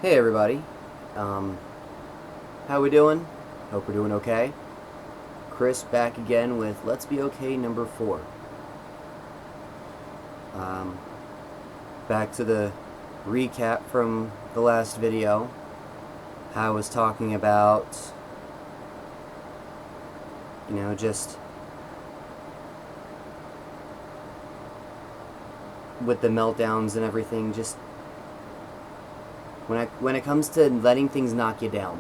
Hey everybody, how we doing? Hope we're doing okay. Chris back again with Let's Be Okay number 4. Um, Back to the recap from the last video. I was talking about, just with the meltdowns and everything, just when it comes to letting things knock you down.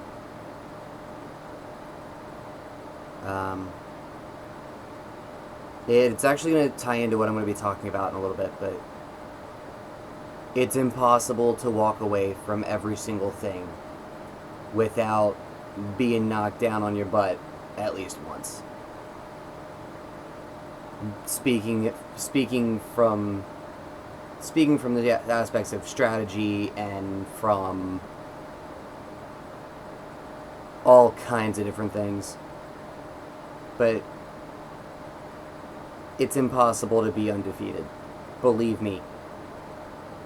It's actually going to tie into what I'm going to be talking about in a little bit, but it's impossible to walk away from every single thing without being knocked down on your butt at least once. Speaking from the aspects of strategy and from all kinds of different things. But it's impossible to be undefeated. Believe me,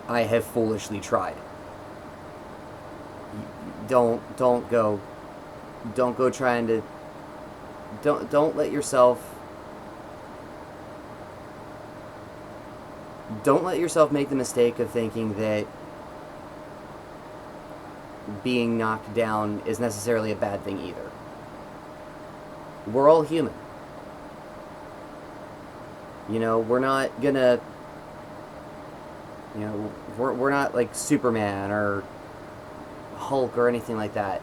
I have foolishly tried. Don't go trying to don't let yourself make the mistake of thinking that being knocked down is necessarily a bad thing either. We're all human. We're not gonna, we're not like Superman or Hulk or anything like that.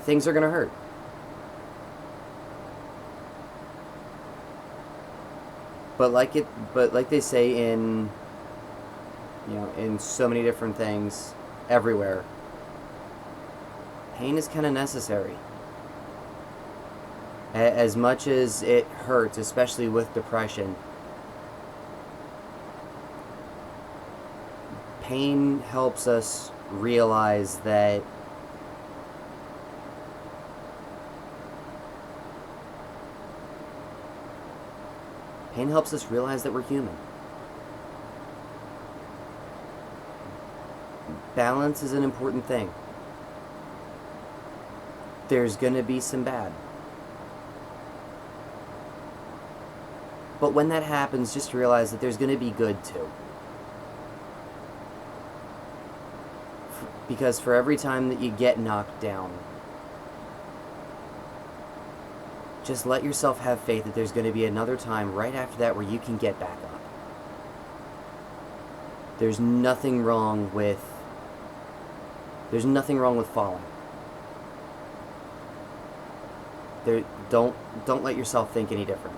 Things are gonna hurt. But like they say in, in so many different things everywhere, pain is kind of necessary. As much as it hurts, especially with depression, pain helps us realize that we're human. Balance is an important thing. There's gonna be some bad. But when that happens, just realize that there's gonna be good too. Because for every time that you get knocked down, just let yourself have faith that there's going to be another time right after that where you can get back up. There's nothing wrong with falling. Don't let yourself think any different.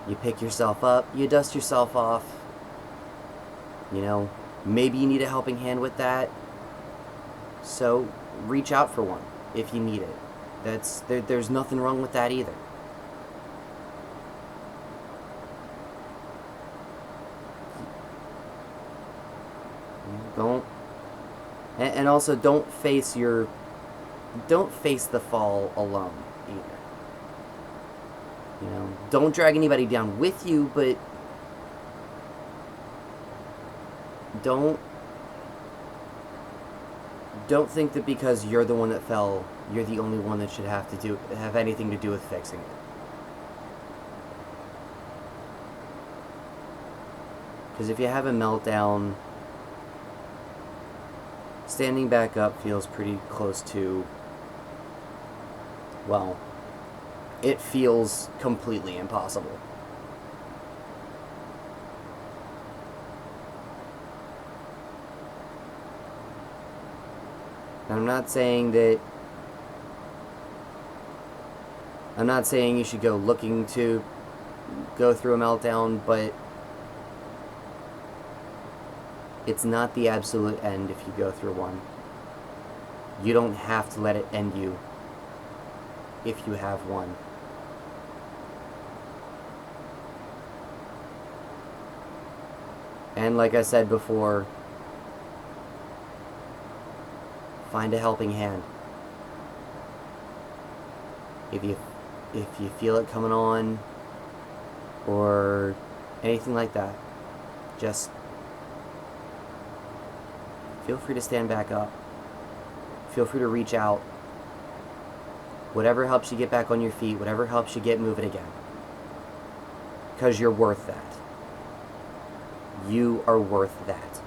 You pick yourself up, you dust yourself off. Maybe you need a helping hand with that. So reach out for one if you need it. There's nothing wrong with that either. And also don't face the fall alone either. Don't drag anybody down with you, but don't think that because you're the one that fell, you're the only one that should have anything to do with fixing it. Because if you have a meltdown, standing back up feels pretty close to, well, it feels completely impossible. I'm not saying you should go looking to go through a meltdown, but it's not the absolute end if you go through one. You don't have to let it end you if you have one. And like I said before, find a helping hand. If you feel it coming on, or anything like that, just feel free to stand back up. Feel free to reach out. Whatever helps you get back on your feet, whatever helps you get moving again. Because you're worth that. You are worth that.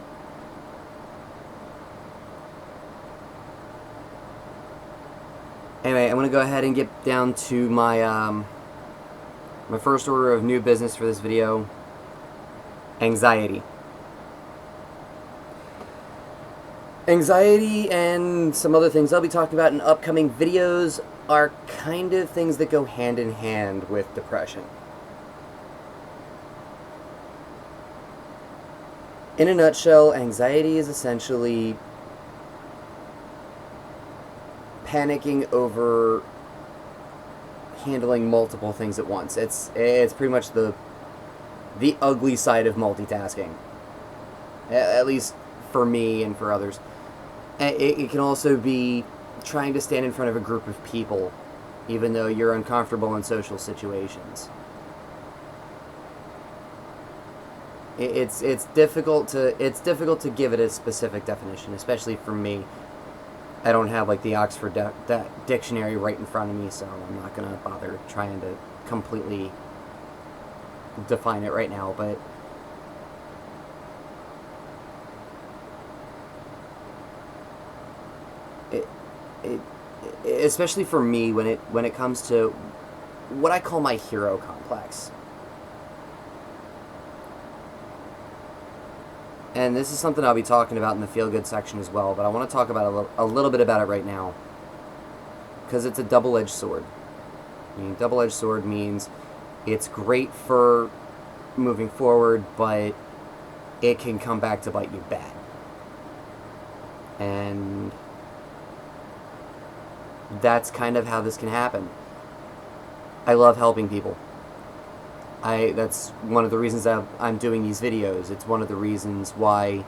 Anyway, I'm going to go ahead and get down to my my first order of new business for this video. Anxiety. Anxiety and some other things I'll be talking about in upcoming videos are kind of things that go hand in hand with depression. In a nutshell, anxiety is essentially panicking over handling multiple things at once. It's pretty much the ugly side of multitasking. At least for me and for others. It can also be trying to stand in front of a group of people, even though you're uncomfortable in social situations. It's difficult to give it a specific definition, especially for me. I don't have like the Oxford dictionary right in front of me, so I'm not gonna bother trying to completely define it right now. But especially for me, when it comes to what I call my hero complex. And this is something I'll be talking about in the feel-good section as well, but I want to talk about a little bit about it right now, because it's a double-edged sword. I mean, double-edged sword means it's great for moving forward, but it can come back to bite you bad. And that's kind of how this can happen. I love helping people. That's one of the reasons I'm doing these videos. It's one of the reasons why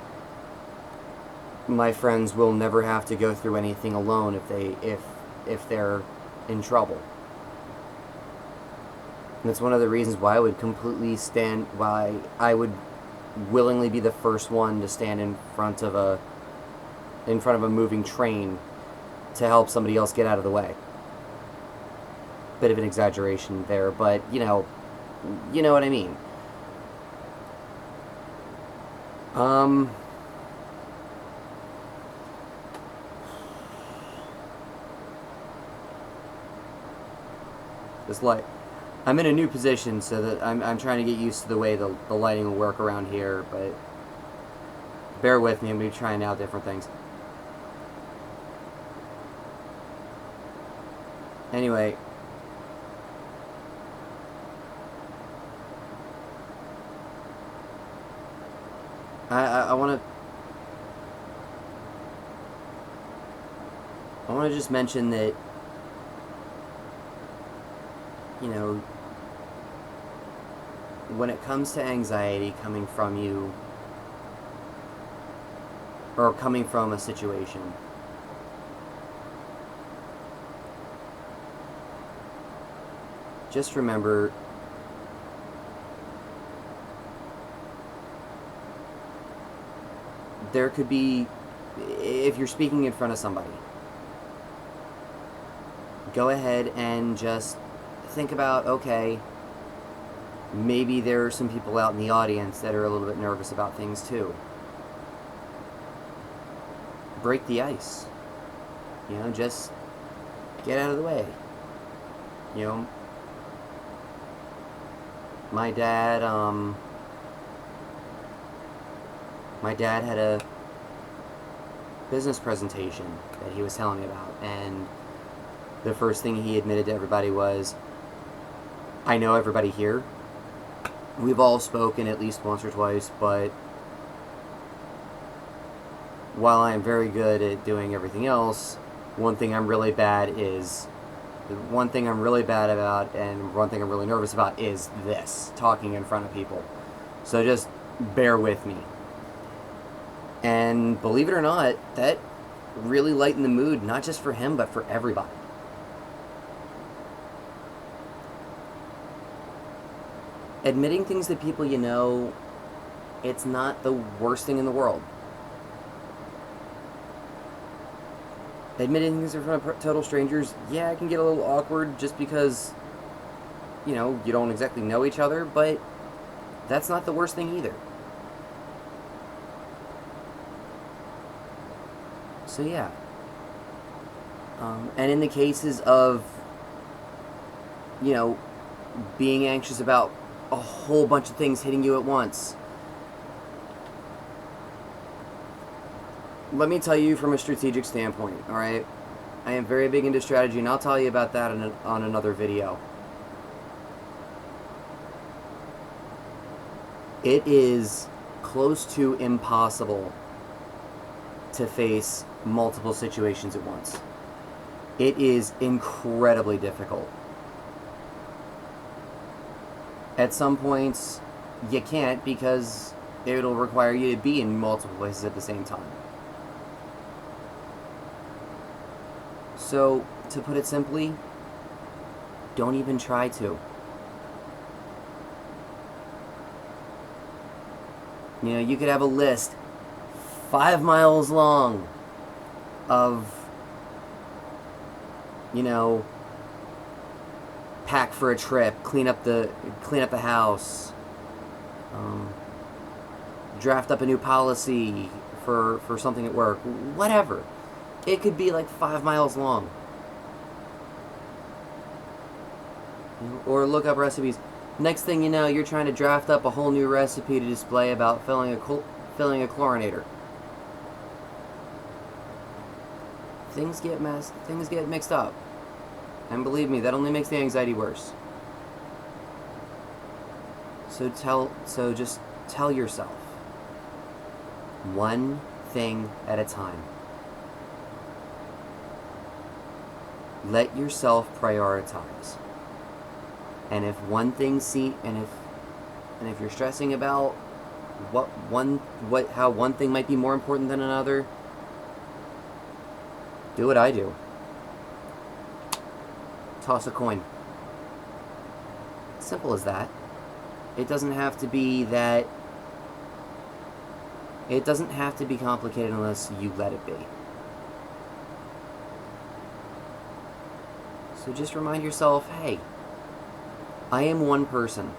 my friends will never have to go through anything alone if they're in trouble. And it's one of the reasons why I would willingly be the first one to stand in front of a moving train to help somebody else get out of the way. Bit of an exaggeration there, but you know what I mean. This light. I'm in a new position, so that I'm trying to get used to the way the lighting will work around here, but bear with me. I'm going to be trying out different things. Anyway, I want to just mention that, you know, when it comes to anxiety coming from you, or coming from a situation, just remember there could be, if you're speaking in front of somebody, go ahead and just think about, okay, maybe there are some people out in the audience that are a little bit nervous about things too. Break the ice. You know, just get out of the way. You know, my dad had a business presentation that he was telling me about, and the first thing he admitted to everybody was, I know everybody here. We've all spoken at least once or twice, but while I am very good at doing everything else, one thing I'm really bad about and one thing I'm really nervous about is this, talking in front of people. So just bear with me. And believe it or not, that really lightened the mood, not just for him, but for everybody. Admitting things to people you know, it's not the worst thing in the world. Admitting things in front of total strangers, yeah, it can get a little awkward just because, you know, you don't exactly know each other, but that's not the worst thing either. So yeah. And in the cases of, you know, being anxious about a whole bunch of things hitting you at once, let me tell you from a strategic standpoint, alright? I am very big into strategy, and I'll tell you about that on another video. It is close to impossible to face multiple situations at once. It is incredibly difficult. At some points, you can't because it'll require you to be in multiple places at the same time. So, to put it simply, don't even try to. You know, you could have a list 5 miles long of, you know, pack for a trip, clean up the house, draft up a new policy for something at work, whatever. It could be like 5 miles long. Or look up recipes. Next thing you know, you're trying to draft up a whole new recipe to display about filling a chlorinator. Things get mixed up. And believe me, that only makes the anxiety worse. So just tell yourself, one thing at a time. Let yourself prioritize. And if one thing and if you're stressing about how one thing might be more important than another, do what I do. Toss a coin. Simple as that. It doesn't have to be that. It doesn't have to be complicated unless you let it be. So just remind yourself, hey, I am one person.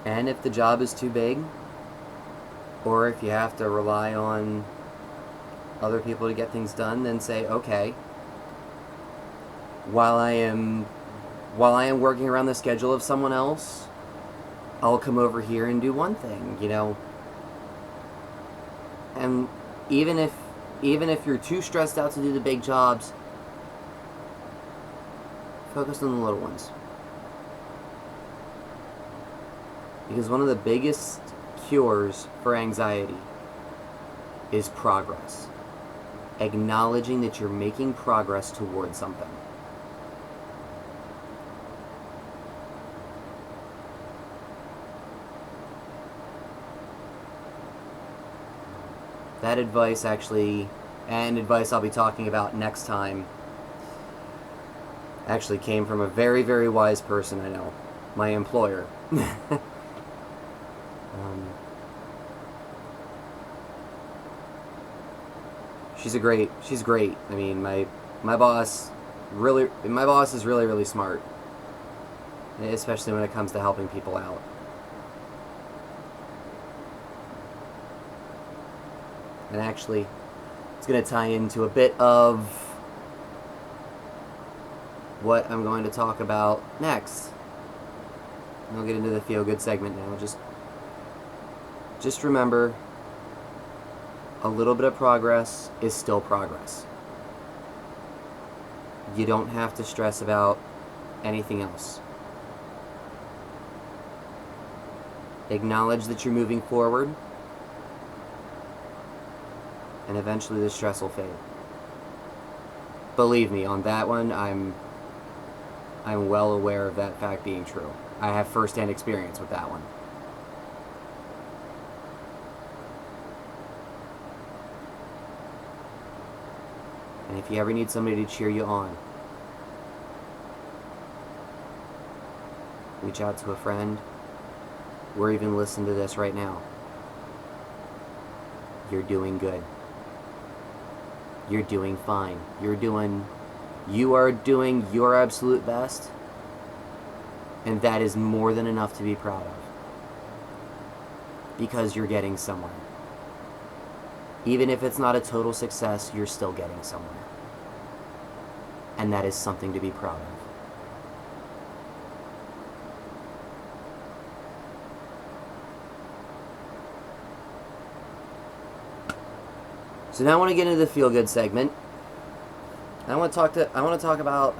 And if the job is too big, or if you have to rely on other people to get things done, then say, okay, while I am working around the schedule of someone else, I'll come over here and do one thing, you know. And even if you're too stressed out to do the big jobs, focus on the little ones. Because one of the biggest cures for anxiety is progress. Acknowledging that you're making progress towards something. That advice and advice I'll be talking about next time, actually came from a very, very wise person I know, my employer. She's great. I mean, my boss is really, really smart, especially when it comes to helping people out. And actually, it's going to tie into a bit of what I'm going to talk about next. And I'll get into the feel-good segment now. Just remember, a little bit of progress is still progress. You don't have to stress about anything else. Acknowledge that you're moving forward, and eventually the stress will fade. Believe me, on that one, I'm well aware of that fact being true. I have first-hand experience with that one. And if you ever need somebody to cheer you on, reach out to a friend, or even listen to this right now, you're doing good. You're doing fine. You are doing your absolute best, and that is more than enough to be proud of, because you're getting somewhere. Even if it's not a total success, you're still getting somewhere, and that is something to be proud of. So now I want to get into the feel-good segment. I want to talk about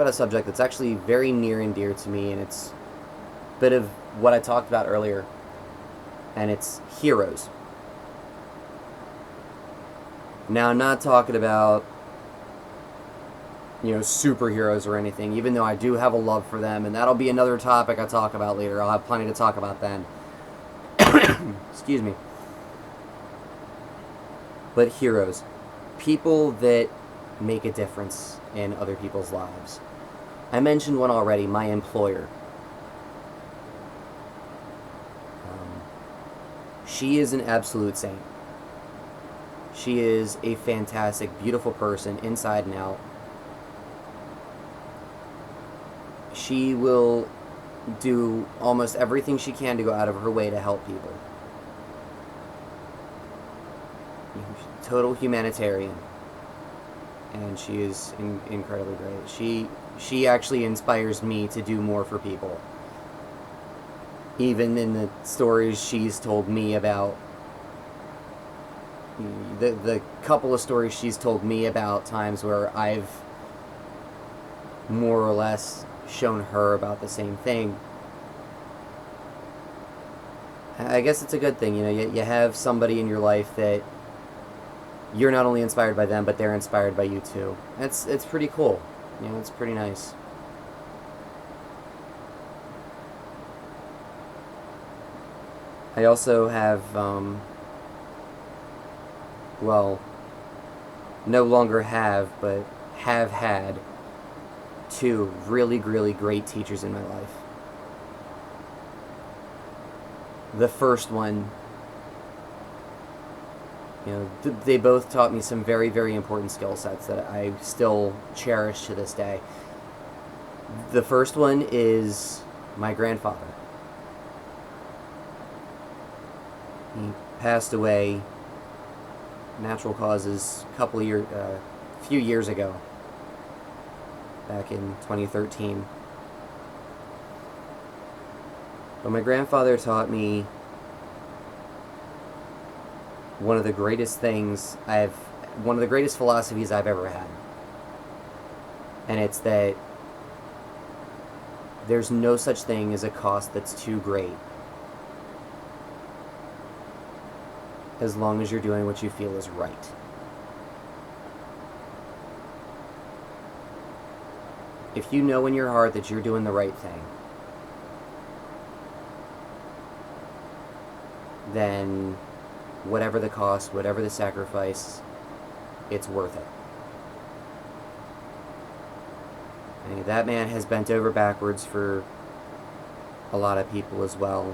a subject that's actually very near and dear to me, and it's a bit of what I talked about earlier, and it's heroes. Now, I'm not talking about, superheroes or anything, even though I do have a love for them, and that'll be another topic I talk about later. I'll have plenty to talk about then. Excuse me. But heroes. People that make a difference in other people's lives. I mentioned one already, my employer. She is an absolute saint. She is a fantastic, beautiful person, inside and out. She will do almost everything she can to go out of her way to help people. Total humanitarian. And she is incredibly great. She actually inspires me to do more for people. Even in the stories she's told me about, the couple of stories she's told me about times where I've more or less shown her about the same thing. I guess it's a good thing, you have somebody in your life that you're not only inspired by them, but they're inspired by you too. It's pretty cool. It's pretty nice. I also have, no longer have, but have had 2 really, really great teachers in my life. The first one, they both taught me some very, very important skill sets that I still cherish to this day. The first one is my grandfather. He passed away, natural causes, a few years ago, back in 2013. But my grandfather taught me one of the greatest philosophies I've ever had. And it's that there's no such thing as a cost that's too great, as long as you're doing what you feel is right. If you know in your heart that you're doing the right thing, then whatever the cost, whatever the sacrifice, it's worth it. I mean, that man has bent over backwards for a lot of people as well.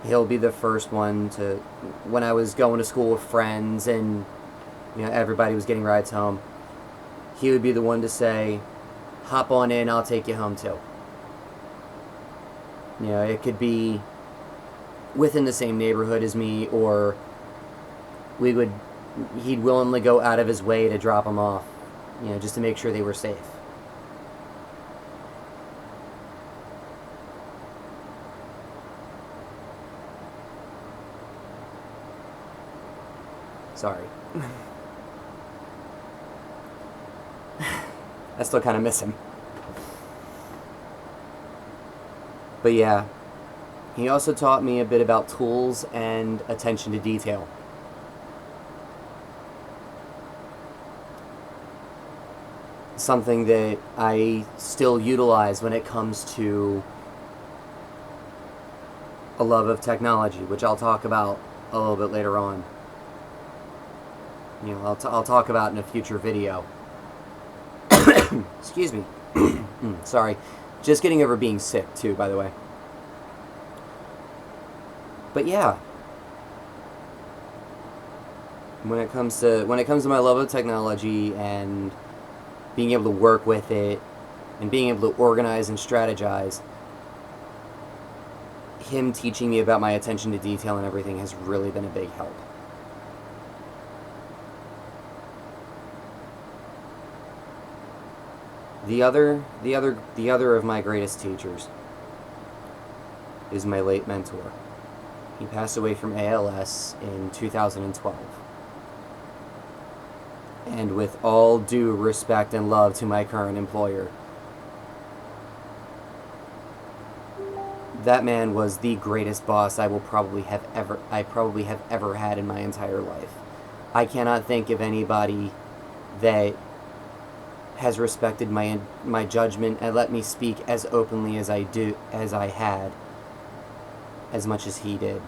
He'll be the first one to, when I was going to school with friends and everybody was getting rides home, he would be the one to say, hop on in, I'll take you home too. It could be within the same neighborhood as me, or he'd willingly go out of his way to drop them off, just to make sure they were safe. Sorry. I still kind of miss him. But yeah, he also taught me a bit about tools and attention to detail. Something that I still utilize when it comes to a love of technology, which I'll talk about a little bit later on. I'll talk about in a future video. Excuse me. Sorry. Just getting over being sick, too, by the way. But yeah. When it comes to my love of technology and being able to work with it and being able to organize and strategize, him teaching me about my attention to detail and everything has really been a big help. The other of my greatest teachers is my late mentor. He passed away from ALS in 2012. And with all due respect and love to my current employer, that man was the greatest boss I probably have ever had in my entire life. I cannot think of anybody that has respected my judgment and let me speak as openly as I had, as much as he did.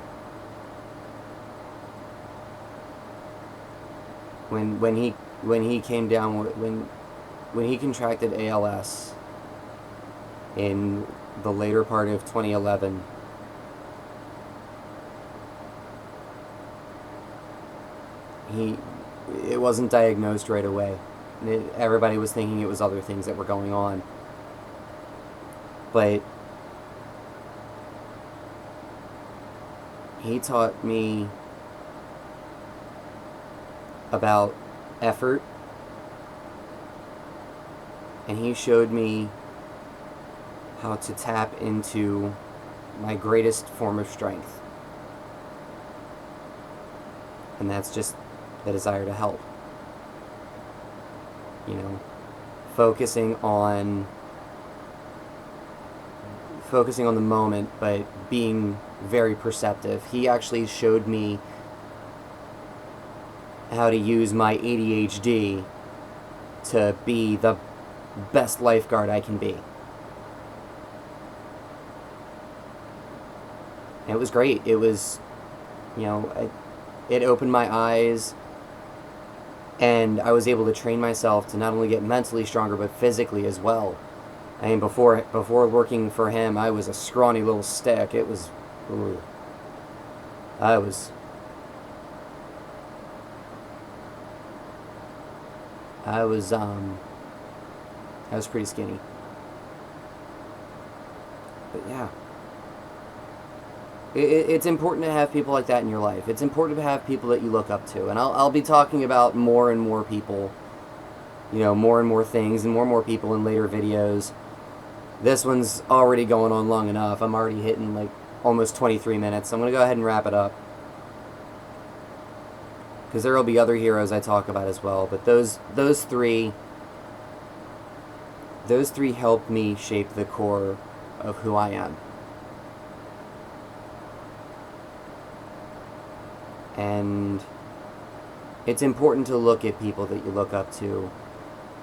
When he came down, when he contracted ALS in the later part of 2011, it wasn't diagnosed right away. Everybody was thinking it was other things that were going on. But he taught me about effort, and he showed me how to tap into my greatest form of strength, and that's just the desire to help. You know, focusing on the moment, but being very perceptive. He actually showed me how to use my ADHD to be the best lifeguard I can be. And it was great. It was, it opened my eyes, and I was able to train myself to not only get mentally stronger, but physically as well. I mean, before working for him, I was a scrawny little stick. It was, ooh, I was pretty skinny. But yeah. It's important to have people like that in your life. It's important to have people that you look up to. And I'll be talking about more and more people, more and more things and more people in later videos. This one's already going on long enough. I'm already hitting like almost 23 minutes. So I'm going to go ahead and wrap it up, because there will be other heroes I talk about as well. But those three helped me shape the core of who I am. And it's important to look at people that you look up to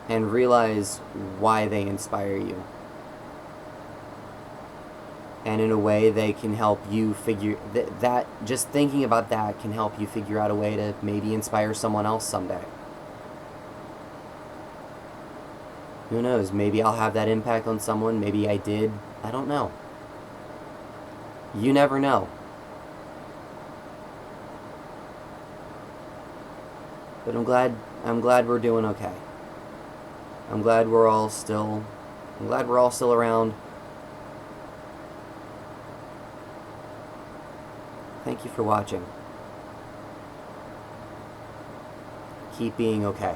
and realize why they inspire you. And in a way, they can help you figure that just thinking about that can help you figure out a way to maybe inspire someone else someday. Who knows? Maybe I'll have that impact on someone. Maybe I did. I don't know. You never know. But I'm glad we're doing okay. I'm glad we're all still around. Thank you for watching. Keep being okay.